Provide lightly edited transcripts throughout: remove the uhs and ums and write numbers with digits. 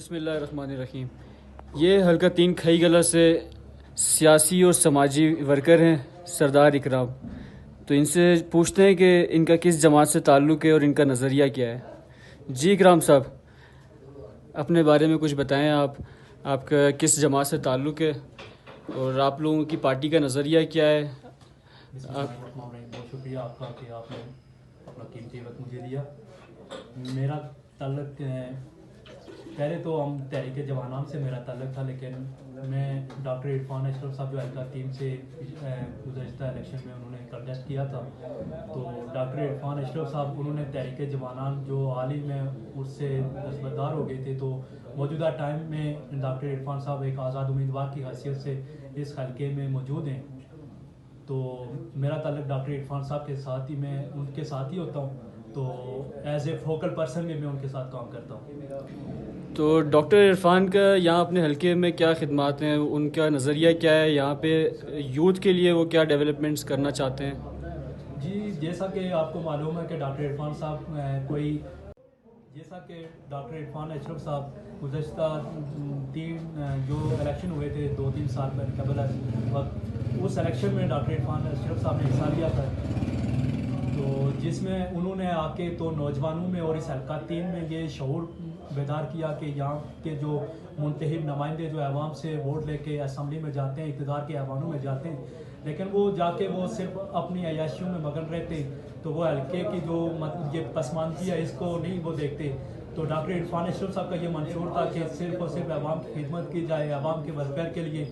बिस्मिल्लाहिर्रहमानिर्रहीम। ये हल्का 3 खई गला से सियासी और समाजी वर्कर हैं सरदार इकराम। तो इनसे पूछते हैं कि इनका किस जमात से ताल्लुक़ है और इनका नज़रिया क्या है। जी इकराम साहब, अपने बारे में कुछ बताएं। आपका किस जमात से ताल्लुक़ है और आप लोगों की पार्टी का नज़रिया क्या है। बहुत शुक्रिया आपका कि आपने अपना कीमती वक्त मुझे दिया। मेरा ताल्लुक पहले तो हम तहरीक जवानाम से मेरा ताल्लुक था, लेकिन मैं डॉक्टर इरफान अशरफ साहब जो हल्का टीम से गुज़श्ता इलेक्शन में उन्होंने कंटेस्ट किया था, तो डॉक्टर इरफान अशरफ साहब उन्होंने तहरीक जवानाम जो हाल ही में उससे दस्तबरदार हो गए थे, तो मौजूदा टाइम में डॉक्टर इरफान साहब एक आज़ाद उम्मीदवार की हैसियत से इस हल्के में मौजूद हैं। तो मेरा ताल्लुक डॉक्टर इरफान साहब के साथ ही, मैं उनके साथ ही होता हूँ, तो एज ए फोकल पर्सन भी मैं उनके साथ काम करता हूँ। तो डॉक्टर इरफान का यहाँ अपने हलके में क्या खिदमात हैं, उनका नज़रिया क्या है, यहाँ पे यूथ के लिए वो क्या डेवलपमेंट्स करना चाहते हैं। जी, जैसा कि आपको मालूम है कि डॉक्टर इरफान अशरफ साहब गुज़श्ता 3 जो इलेक्शन हुए थे 2-3 साल पहले कबल उस इलेक्शन में डॉक्टर इरफान अशरफ साहब ने हिस्सा लिया था, तो जिसमें उन्होंने आके तो नौजवानों में और इस हल्का 3 में ये शऊर बेदार किया कि यहाँ के जो मुंतखब नुमाइंदे जो अवाम से वोट लेके असम्बली में जाते हैं, इक़्तिदार के ऐवानों में जाते हैं, लेकिन वो जाके वो सिर्फ अपनी अयाशियों में मगन रहते, तो वो हल्के की जो ये पसमानदी है इसको नहीं वो देखते। तो डॉक्टर इरफान अशरफ साहब का ये मंशूर था कि सिर्फ और सिर्फ अवाम की खिदमत की जाए, अवाम के वेलफेयर के लिए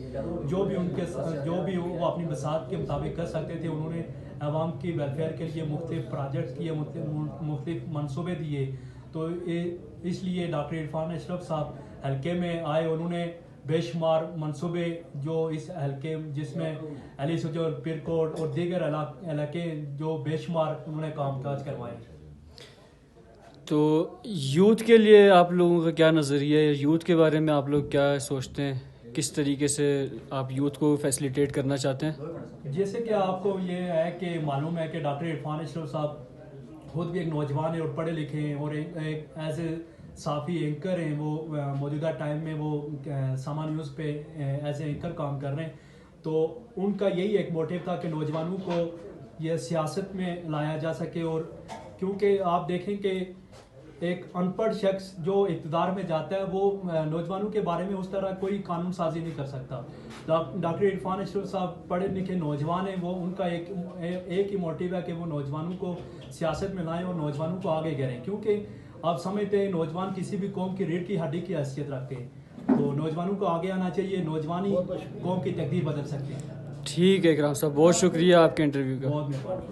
जो भी वो अपनी बसात के मुताबिक कर सकते थे, उन्होंने अवाम की वेलफेयर के लिए मुख्तलिफ प्रोजेक्ट किए, मुख्तलिफ मनसूबे दिए। तो इसलिए डॉक्टर इरफान अशरफ साहब हल्के में आए, उन्होंने बेशुमार मनसूबे जो इस हल्के जिसमें अली सुजोर, पीरकोट और दीगर इलाके जो बेशुमार उन्होंने कामकाज करवाए। तो यूथ के लिए आप लोगों का क्या नज़रिया है, यूथ के बारे में आप लोग क्या सोचते हैं, किस तरीके से आप यूथ को फैसिलिटेट करना चाहते हैं। जैसे कि आपको ये है कि मालूम है कि डॉक्टर इरफान अशरफ साहब खुद भी एक नौजवान है और पढ़े लिखे हैं और एक एज ए साफ़ी एंकर हैं। वो मौजूदा टाइम में वो सामा न्यूज़ पे एज ए एंकर काम कर रहे हैं। तो उनका यही एक मोटिव था कि नौजवानों को ये सियासत में लाया जा सके, और क्योंकि आप देखें कि एक अनपढ़ शख्स जो इक़्तिदार में जाता है वो नौजवानों के बारे में उस तरह कोई कानून साजी नहीं कर सकता। डॉक्टर इरफान अशरफ साहब पढ़े लिखे नौजवान हैं, वो उनका एक ही मोटिव है कि वो नौजवानों को सियासत में लाएं और नौजवानों को आगे करें, क्योंकि आप समझते हैं नौजवान किसी भी कौम की रीढ़ की हड्डी की हैसियत रखते हैं, तो नौजवानों को आगे आना चाहिए, नौजवान ही कौम की तकदीर बदल सकते हैं। ठीक है इकराम साहब, बहुत शुक्रिया आपके इंटरव्यू का। बहुत मेहरबानी।